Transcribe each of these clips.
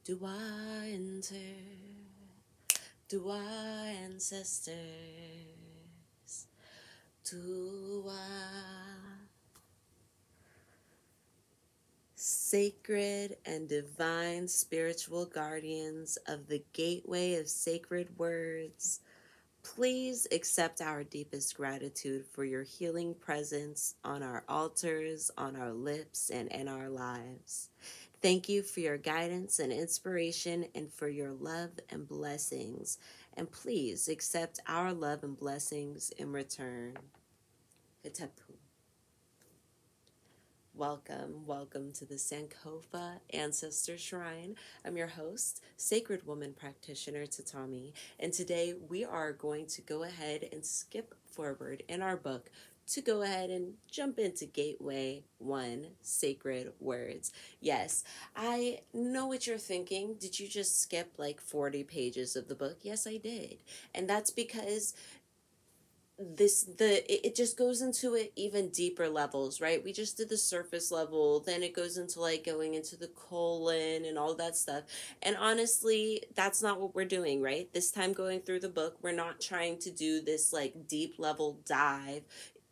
Do I enter? Do I ancestors? Do I? Sacred and divine spiritual guardians of the gateway of sacred words, please accept our deepest gratitude for your healing presence on our altars, on our lips, and in our lives. Thank you for your guidance and inspiration and for your love and blessings. And please accept our love and blessings in return. Hitapu. Welcome to the Sankofa Ancestor Shrine. I'm your host, Sacred Woman Practitioner Tatami, and today we are going to go ahead and skip forward in our book to go ahead and jump into Gateway 1, Sacred Words. Yes, I know what you're thinking. Did you just skip like 40 pages of the book? Yes, I did. And that's because it just goes into it even deeper levels, right? We just did the surface level, then it goes into like going into the colon and all that stuff. And honestly, that's not what we're doing, right? This time going through the book, we're not trying to do this like deep level dive.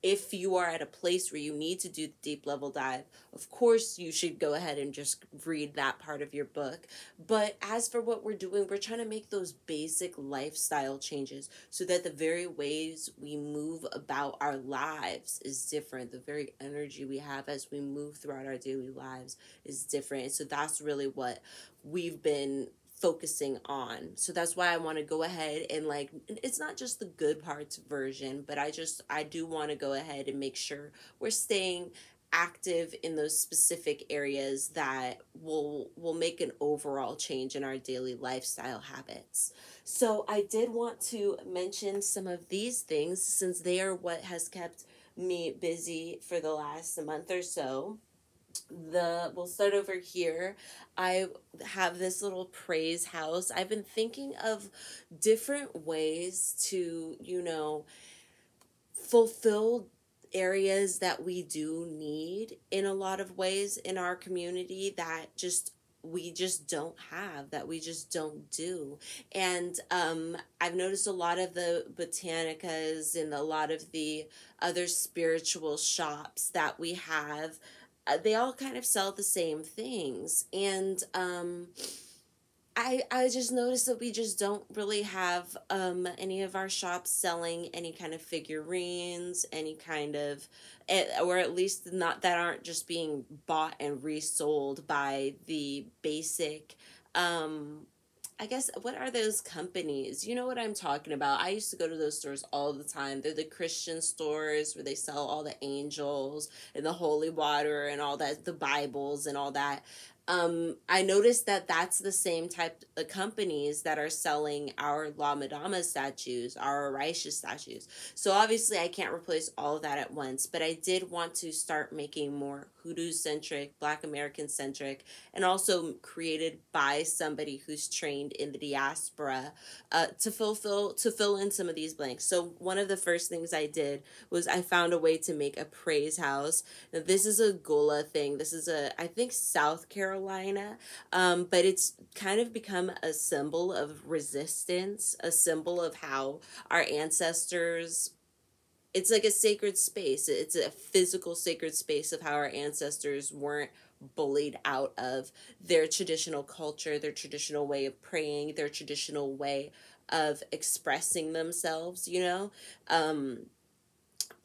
If you are at a place where you need to do the deep level dive, of course you should go ahead and just read that part of your book. But as for what we're doing, we're trying to make those basic lifestyle changes so that the very ways we move about our lives is different. The very energy we have as we move throughout our daily lives is different. So that's really what we've been focusing on. So that's why I want to go ahead and like, it's not just the good parts version, but I do want to go ahead and make sure we're staying active in those specific areas that will make an overall change in our daily lifestyle habits. So I did want to mention some of these things since they are what has kept me busy for the last month or so. We'll start over here. I have this little praise house. I've been thinking of different ways to, fulfill areas that we do need in a lot of ways in our community that we just don't have, that we just don't do. And I've noticed a lot of the botanicas and a lot of the other spiritual shops that we have, they all kind of sell the same things. And I just noticed that we just don't really have any of our shops selling any kind of figurines, any kind of, or at least not that aren't just being bought and resold by the basic, I guess, what are those companies? You know what I'm talking about. I used to go to those stores all the time. They're the Christian stores where they sell all the angels and the holy water and all that, the Bibles and all that. I noticed that that's the same type of companies that are selling our La Madama statues, our Arisha statues. So obviously I can't replace all of that at once, but I did want to start making more Hoodoo-centric, Black American-centric, and also created by somebody who's trained in the diaspora to fill in some of these blanks. So one of the first things I did was I found a way to make a praise house. Now, this is a Gula thing. This is I think South Carolina, but it's kind of become a symbol of resistance, a symbol of how our ancestors, it's like a sacred space. It's a physical sacred space of how our ancestors weren't bullied out of their traditional culture, their traditional way of praying, their traditional way of expressing themselves,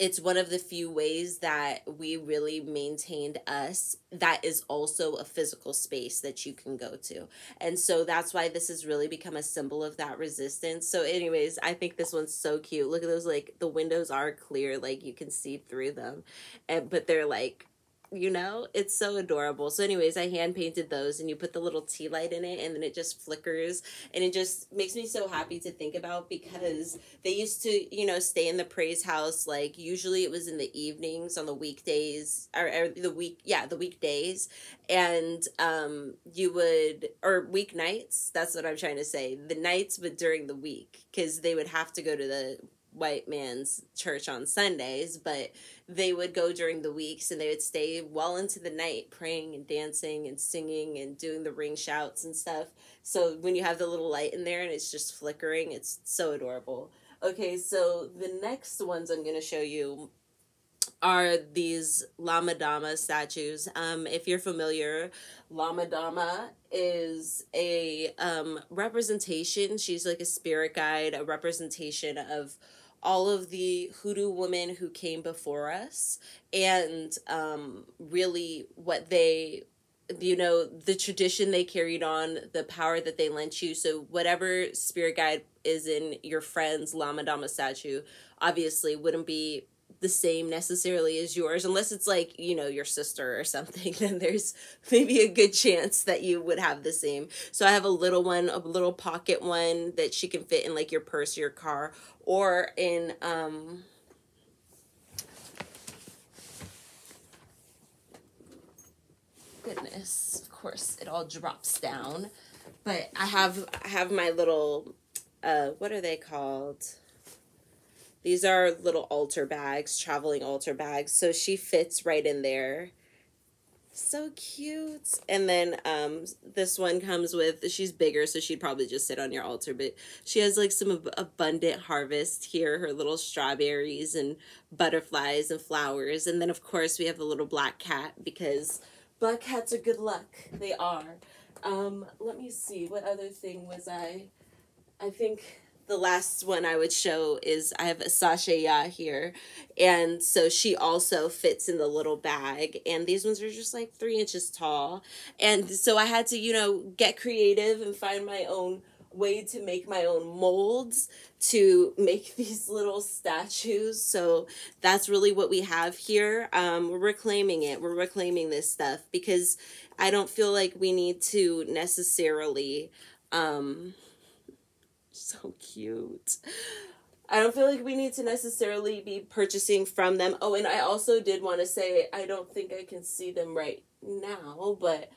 it's one of the few ways that we really maintained us that is also a physical space that you can go to. And so that's why this has really become a symbol of that resistance. So anyways, I think this one's so cute. Look at those, like the windows are clear, like you can see through them, but they're like, it's so adorable. So anyways, I hand painted those, and you put the little tea light in it and then it just flickers, and it just makes me so happy to think about, because they used to, stay in the praise house. Like usually it was in the evenings on the weekdays or the weekdays. And or weeknights. That's what I'm trying to say. The nights, but during the week, because they would have to go to the white man's church on Sundays, but they would go during the weeks and they would stay well into the night praying and dancing and singing and doing the ring shouts and stuff. So when you have the little light in there and it's just flickering, it's so adorable. Okay, so the next ones I'm going to show you are these Lama Dama statues. If you're familiar, Lama Dama is a representation. She's like a spirit guide, a representation of all of the Hoodoo women who came before us, and really what they, you know, the tradition they carried on, the power that they lent you. So whatever spirit guide is in your friend's Lama Dama statue obviously wouldn't be the same necessarily as yours, unless it's like, you know, your sister or something. Then there's maybe a good chance that you would have the same. So I have a little one, a little pocket one that she can fit in like your purse or your car, or in goodness, of course it all drops down, but I have my little what are they called? These are little altar bags, traveling altar bags. So she fits right in there. So cute. And then this one comes with, she's bigger, so she'd probably just sit on your altar, but she has like some abundant harvest here, her little strawberries and butterflies and flowers. And then of course we have the little black cat, because black cats are good luck. They are. Let me see, what other thing was I think the last one I would show is I have a sashaya here, and so she also fits in the little bag, and these ones are just like 3 inches tall, and so I had to, you know, get creative and find my own way to make my own molds to make these little statues. So that's really what we have here. We're reclaiming it. We're reclaiming this stuff because I don't feel like we need to necessarily so cute. I don't feel like we need to necessarily be purchasing from them. Oh, and I also did want to say, I don't think I can see them right now, but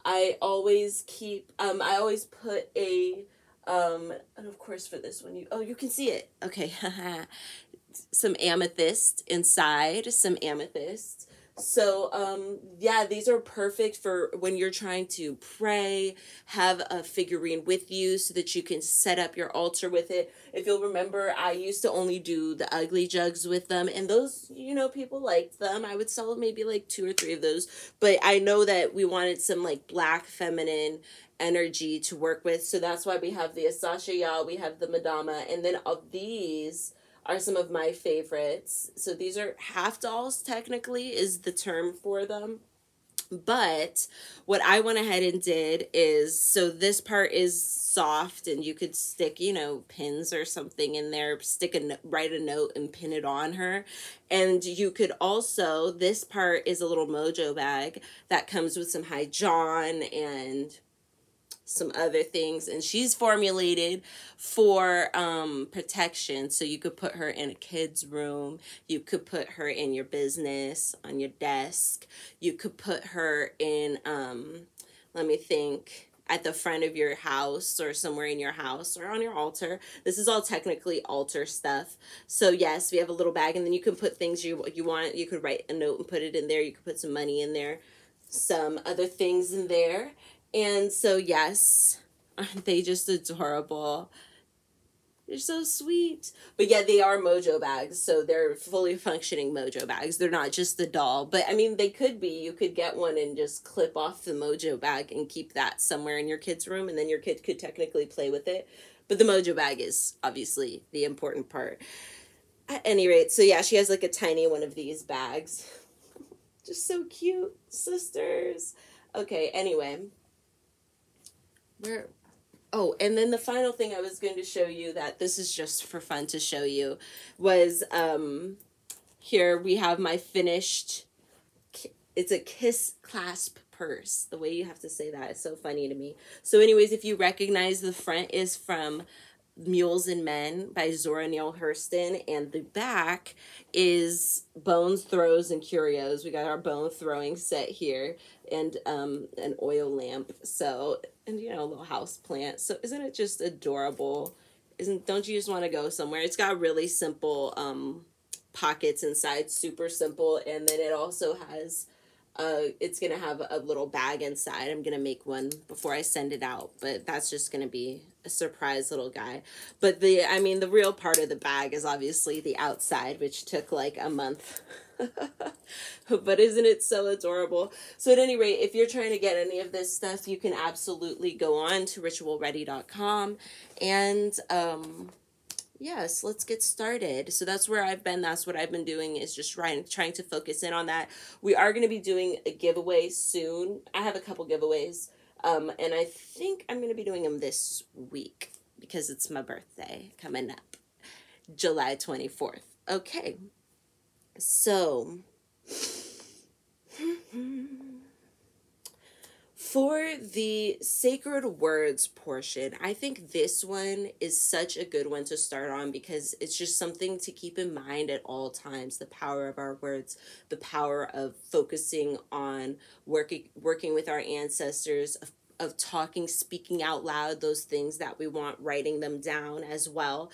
I always keep, I always put a, and of course for this one, you can see it. Okay. Some amethyst inside, some amethyst. So, yeah, these are perfect for when you're trying to pray, have a figurine with you so that you can set up your altar with it. If you'll remember, I used to only do the ugly jugs with them, and those, you know, people liked them. I would sell maybe like 2 or 3 of those, but I know that we wanted some like black feminine energy to work with, so that's why we have the Asashaya, we have the Madama, and then of these are some of my favorites. So these are half dolls, technically, is the term for them. But what I went ahead and did is, so this part is soft and you could stick, you know, pins or something in there, write a note and pin it on her. And you could also, this part is a little mojo bag that comes with some high john and some other things, and she's formulated for protection. So you could put her in a kid's room, you could put her in your business, on your desk, you could put her in let me think, at the front of your house or somewhere in your house or on your altar. This is all technically altar stuff. So yes, we have a little bag, and then you can put things you want. You could write a note and put it in there. You could put some money in there, some other things in there. And so, yes, aren't they just adorable? They're so sweet. But yeah, they are mojo bags. So they're fully functioning mojo bags. They're not just the doll. But I mean, they could be. You could get one and just clip off the mojo bag and keep that somewhere in your kid's room. And then your kid could technically play with it. But the mojo bag is obviously the important part. At any rate, so yeah, she has like a tiny one of these bags. Just so cute, sisters. Okay, anyway. Oh, and then the final thing I was going to show you, that this is just for fun to show you, was here we have my finished, it's a kiss clasp purse. The way you have to say that is so funny to me. So anyways, if you recognize, the front is from Mules and Men by Zora Neale Hurston, and the back is Bones, Throws, and Curios. We got our bone throwing set here, and an oil lamp, so, and you know, a little house plant. So isn't it just adorable? don't you just want to go somewhere? It's got really simple pockets inside, super simple, and then it also has it's gonna have a little bag inside. I'm gonna make one before I send it out, but that's just gonna be a surprise little guy. But the real part of the bag is obviously the outside, which took like a month. But isn't it so adorable? So at any rate, if you're trying to get any of this stuff, you can absolutely go on to ritualready.com and yes, let's get started. So that's where I've been. That's what I've been doing, is just trying to focus in on that. We are going to be doing a giveaway soon. I have a couple giveaways. And I think I'm going to be doing them this week because it's my birthday coming up, July 24th. Okay. So for the sacred words portion, I think this one is such a good one to start on because it's just something to keep in mind at all times. The power of our words, the power of focusing on working with our ancestors, of talking, speaking out loud those things that we want, writing them down as well.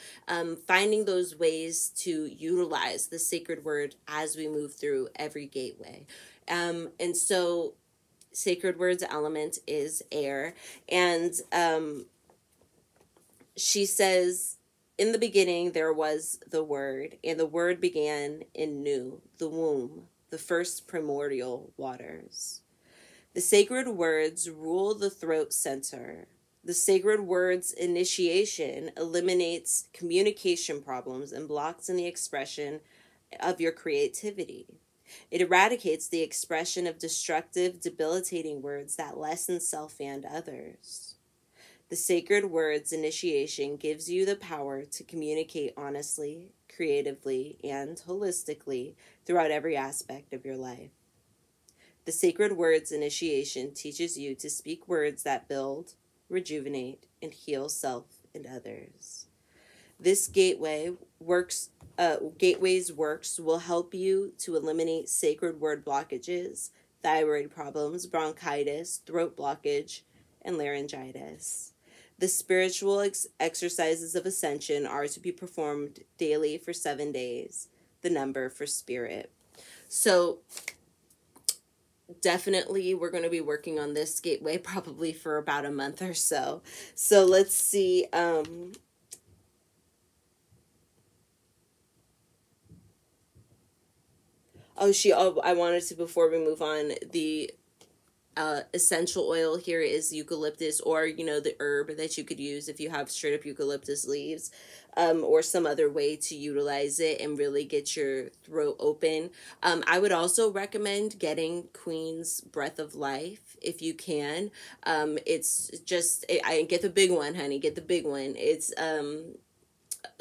Finding those ways to utilize the sacred word as we move through every gateway. And so sacred words element is air. And she says, in the beginning there was the word, and the word began in Nu, the womb, the first primordial waters. The sacred words rule the throat center. The sacred words initiation eliminates communication problems and blocks in the expression of your creativity. It eradicates the expression of destructive, debilitating words that lessen self and others. The sacred words initiation gives you the power to communicate honestly, creatively, and holistically throughout every aspect of your life. The sacred words initiation teaches you to speak words that build, rejuvenate, and heal self and others. This Gateways works will help you to eliminate sacred word blockages, thyroid problems, bronchitis, throat blockage, and laryngitis. The spiritual exercises of ascension are to be performed daily for 7 days, the number for spirit. So definitely we're going to be working on this gateway probably for about a month or so. So let's see. I wanted to, before we move on, the essential oil here is eucalyptus, or the herb that you could use if you have straight up eucalyptus leaves, or some other way to utilize it and really get your throat open. I would also recommend getting Queen's Breath of Life if you can. It's just, I get the big one, honey, get the big one. It's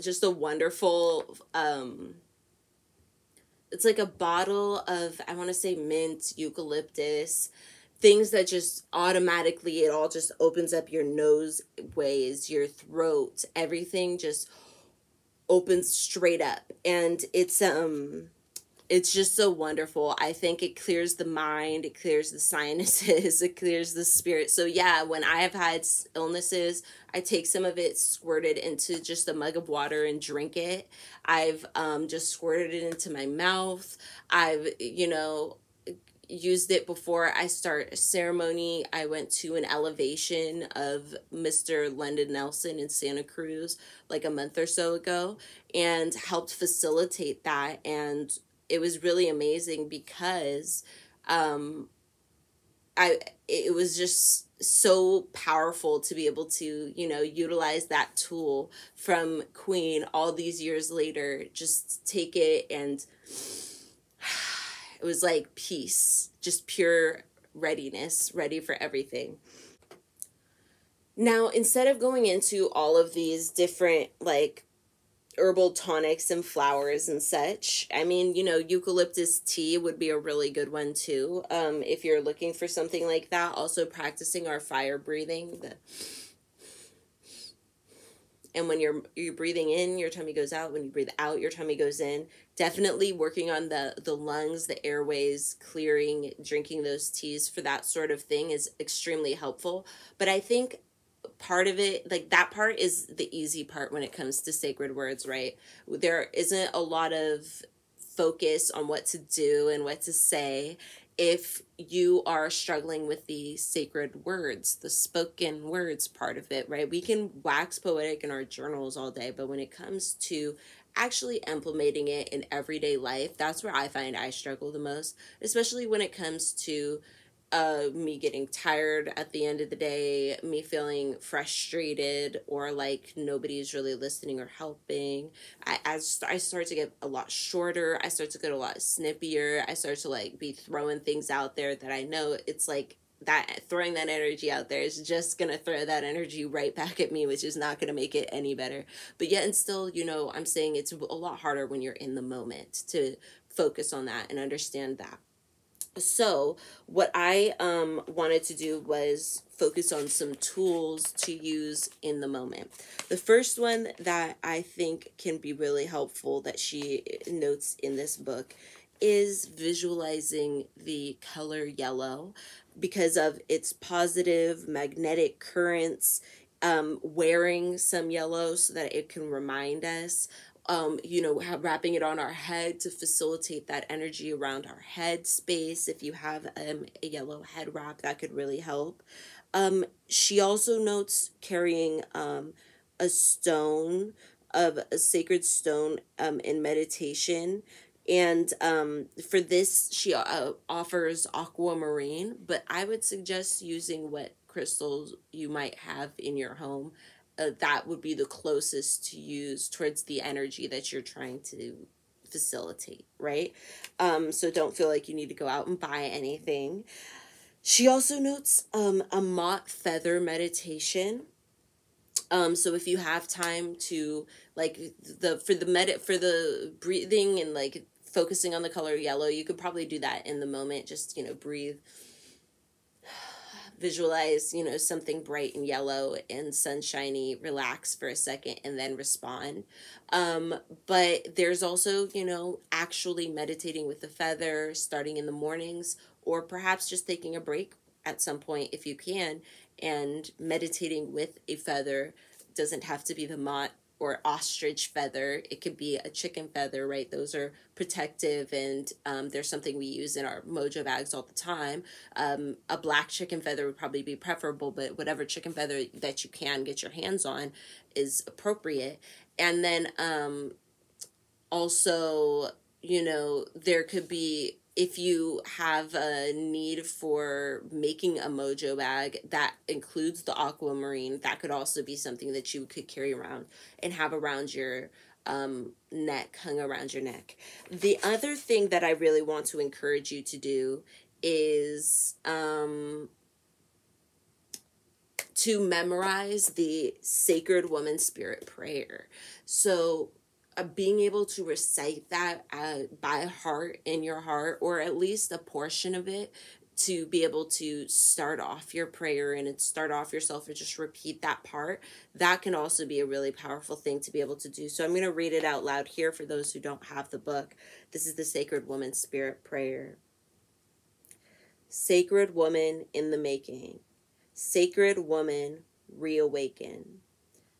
just a wonderful it's like a bottle of, I want to say, mint, eucalyptus, things that just automatically, it all just opens up your nose ways, your throat, everything just opens straight up. And it's just so wonderful. I think it clears the mind, it clears the sinuses, it clears the spirit. So yeah, when I have had illnesses, I take some of it, squirt it into just a mug of water and drink it. I've just squirted it into my mouth. I've, used it before I start a ceremony. I went to an elevation of Mr. London Nelson in Santa Cruz like a month or so ago and helped facilitate that. And it was really amazing because it was just so powerful to be able to, utilize that tool from Queen all these years later. Just take it, and it was like peace, just pure readiness, ready for everything. Now, instead of going into all of these different herbal tonics and flowers and such, eucalyptus tea would be a really good one too. If you're looking for something like that, also practicing our fire breathing. And when you're breathing in, your tummy goes out. When you breathe out, your tummy goes in. Definitely working on the lungs, the airways, clearing, drinking those teas for that sort of thing is extremely helpful. But I think part of it, like that part is the easy part when it comes to sacred words, right? There isn't a lot of focus on what to do and what to say if you are struggling with the sacred words, the spoken words part of it, right? We can wax poetic in our journals all day, but when it comes to actually implementing it in everyday life, that's where I find I struggle the most, especially when it comes to me getting tired at the end of the day, me feeling frustrated, or like nobody's really listening or helping. I start to get a lot shorter. I start to get a lot snippier. I start to like be throwing things out there that I know it's like that throwing that energy out there is just gonna throw that energy right back at me, which is not gonna make it any better. But yet and still, you know, I'm saying it's a lot harder when you're in the moment to focus on that and understand that. So what I wanted to do was focus on some tools to use in the moment. The first one that I think can be really helpful that she notes in this book is visualizing the color yellow because of its positive magnetic currents, wearing some yellow so that it can remind us, you know, wrapping it on our head to facilitate that energy around our head space. If you have a yellow head wrap, that could really help. She also notes carrying a stone, of a sacred stone, in meditation. And for this, she offers aquamarine, but I would suggest using what crystals you might have in your home. That would be the closest to use towards the energy that you're trying to facilitate, right? So don't feel like you need to go out and buy anything. She also notes a mott feather meditation. So if you have time to like for the breathing and like focusing on the color yellow, you could probably do that in the moment. Just, you know, breathe, visualize, you know, something bright and yellow and sunshiny, relax for a second and then respond. But there's also, you know, actually meditating with the feather starting in the mornings, or perhaps just taking a break at some point if you can, and meditating with a feather. Doesn't have to be the mott or ostrich feather. It could be a chicken feather, right? Those are protective, and there's something we use in our mojo bags all the time. A black chicken feather would probably be preferable, but whatever chicken feather that you can get your hands on is appropriate. And then also, you know, there could be, if you have a need for making a mojo bag that includes the aquamarine, that could also be something that you could carry around and have around your neck, hung around your neck. The other thing that I really want to encourage you to do is to memorize the Sacred Woman Spirit Prayer. So being able to recite that by heart, in your heart, or at least a portion of it, to be able to start off your prayer and start off yourself, or just repeat that part, that can also be a really powerful thing to be able to do. So I'm going to read it out loud here for those who don't have the book. This is the Sacred Woman Spirit Prayer. Sacred woman in the making. Sacred woman, reawaken.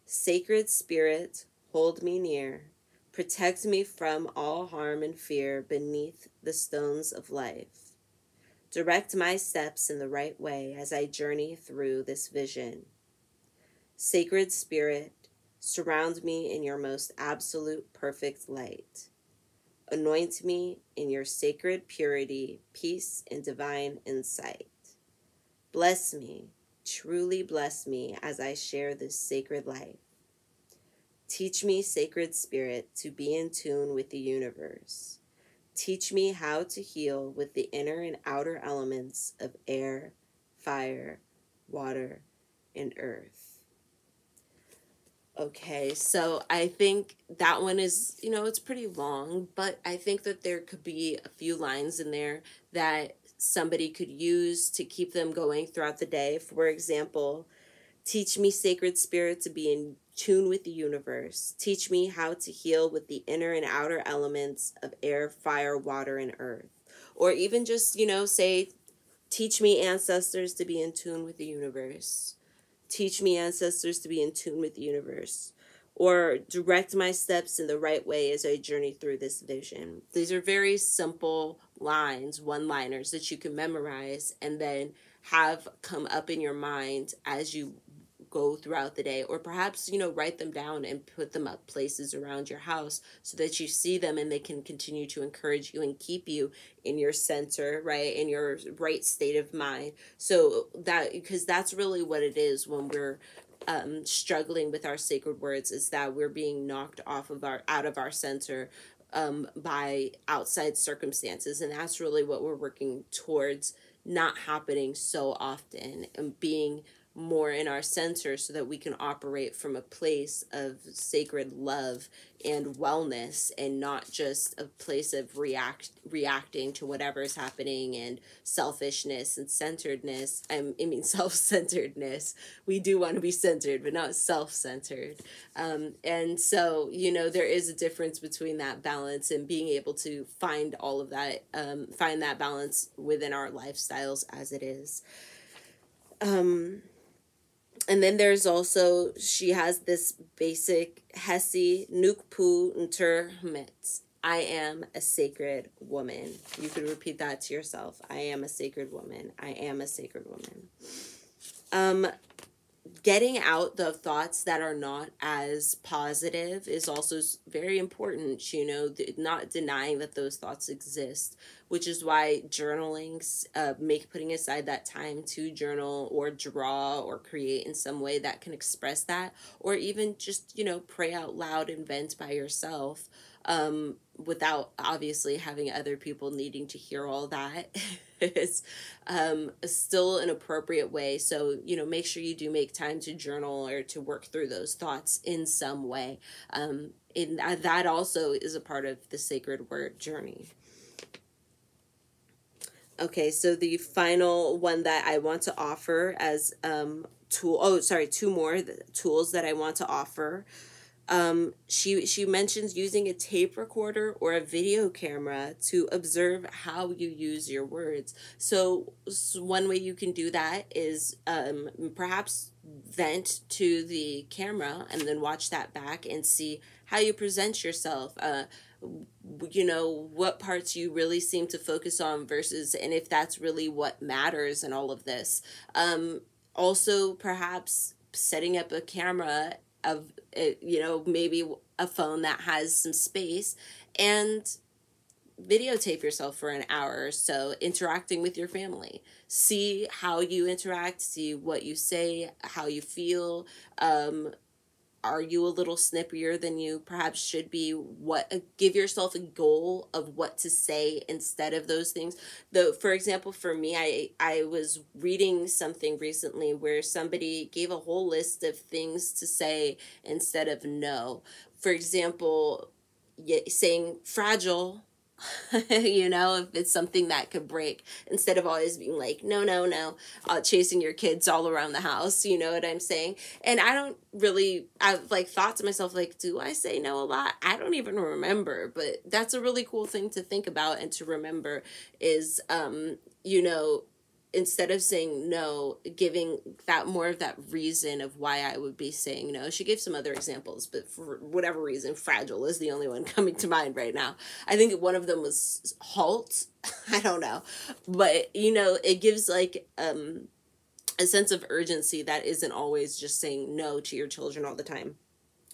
Sacred spirit, hold me near. Protect me from all harm and fear beneath the stones of life. Direct my steps in the right way as I journey through this vision. Sacred spirit, surround me in your most absolute perfect light. Anoint me in your sacred purity, peace, and divine insight. Bless me, truly bless me as I share this sacred life. Teach me, sacred spirit, to be in tune with the universe. Teach me how to heal with the inner and outer elements of air, fire, water, and earth. Okay, so I think that one is, you know, it's pretty long, but I think that there could be a few lines in there that somebody could use to keep them going throughout the day. For example, teach me, sacred spirit, to be in tune with the universe. Teach me how to heal with the inner and outer elements of air, fire, water, and earth. Or even just, you know, say, teach me, ancestors, to be in tune with the universe. teach me, ancestors, to be in tune with the universe, or direct my steps in the right way as I journey through this vision. These are very simple lines, one-liners that you can memorize and then have come up in your mind as you go throughout the day, or perhaps, write them down and put them up places around your house so that you see them and they can continue to encourage you and keep you in your center, right, in your right state of mind. So that, because that's really what it is when we're struggling with our sacred words, is that we're being knocked out of our center by outside circumstances, and that's really what we're working towards not happening so often, and being more in our center so that we can operate from a place of sacred love and wellness, and not just a place of reacting to whatever is happening, and selfishness and centeredness. Self-centeredness. We do want to be centered, but not self-centered. And so, there is a difference between that balance and being able to find all of that, find that balance within our lifestyles as it is. And then there's also, she has this basic Hesi Nukpu Nterhmet. I am a sacred woman. You could repeat that to yourself. I am a sacred woman. I am a sacred woman. Getting out the thoughts that are not as positive is also very important, not denying that those thoughts exist, which is why journaling, putting aside that time to journal or draw or create in some way that can express that, or even just, pray out loud and vent by yourself, without obviously having other people needing to hear all that is still an appropriate way. So, make sure you do make time to journal or to work through those thoughts in some way. And that also is a part of the sacred word journey. Okay, so the final one that I want to offer as two more tools that I want to offer. She mentions using a tape recorder or a video camera to observe how you use your words. So one way you can do that is perhaps vent to the camera and then watch that back and see how you present yourself. What parts you really seem to focus on versus, and if that's really what matters in all of this. Also, perhaps setting up a camera of, maybe a phone that has some space, and videotape yourself for an hour or so interacting with your family. See how you interact, see what you say, how you feel. Are you a little snippier than you perhaps should be? Give yourself a goal of what to say instead of those things. Though, for example, for me, I was reading something recently where somebody gave a whole list of things to say instead of no. For example, saying fragile, if it's something that could break, instead of always being like, no, chasing your kids all around the house, you know what I'm saying? And I've thought to myself, like, do I say no a lot? I don't even remember, but that's a really cool thing to think about and to remember is, instead of saying no, giving that more of that reason of why I would be saying no. She gave some other examples, but for whatever reason, fragile is the only one coming to mind right now. I think one of them was halt. I don't know. But, it gives like a sense of urgency that isn't always just saying no to your children all the time.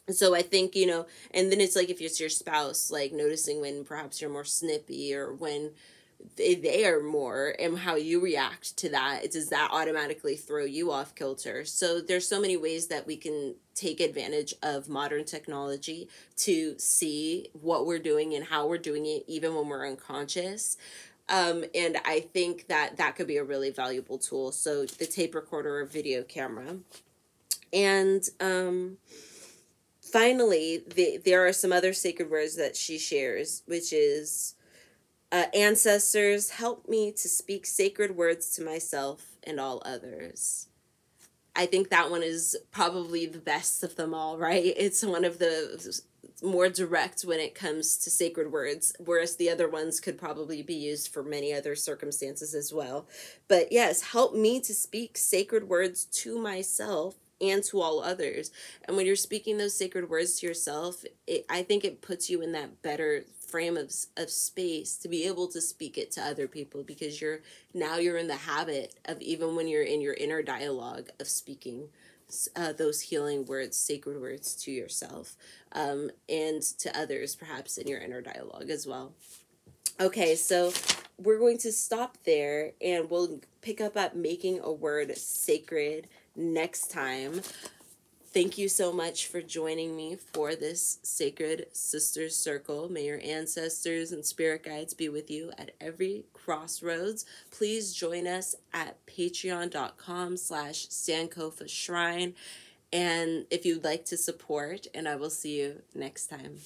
So I think, and then it's like if it's your spouse, like noticing when perhaps you're more snippy or when they are more, and how you react to that. Does that automatically throw you off kilter? So there's so many ways that we can take advantage of modern technology to see what we're doing and how we're doing it, even when we're unconscious. And I think that could be a really valuable tool. So the tape recorder or video camera. And finally, there are some other sacred words that she shares, which is, ancestors, help me to speak sacred words to myself and all others. I think that one is probably the best of them all, right? It's one of the more direct when it comes to sacred words, whereas the other ones could probably be used for many other circumstances as well. But yes, help me to speak sacred words to myself and to all others. And when you're speaking those sacred words to yourself, I think it puts you in that better frame of space to be able to speak it to other people, because you're in the habit of, even when you're in your inner dialogue, of speaking those healing words, sacred words to yourself, and to others, perhaps in your inner dialogue as well. Okay, so we're going to stop there, and we'll pick up at making a word sacred next time. Thank you so much for joining me for this Sacred Sisters Circle. May your ancestors and spirit guides be with you at every crossroads. Please join us at patreon.com/Sankofa Shrine. And if you'd like to support, and I will see you next time.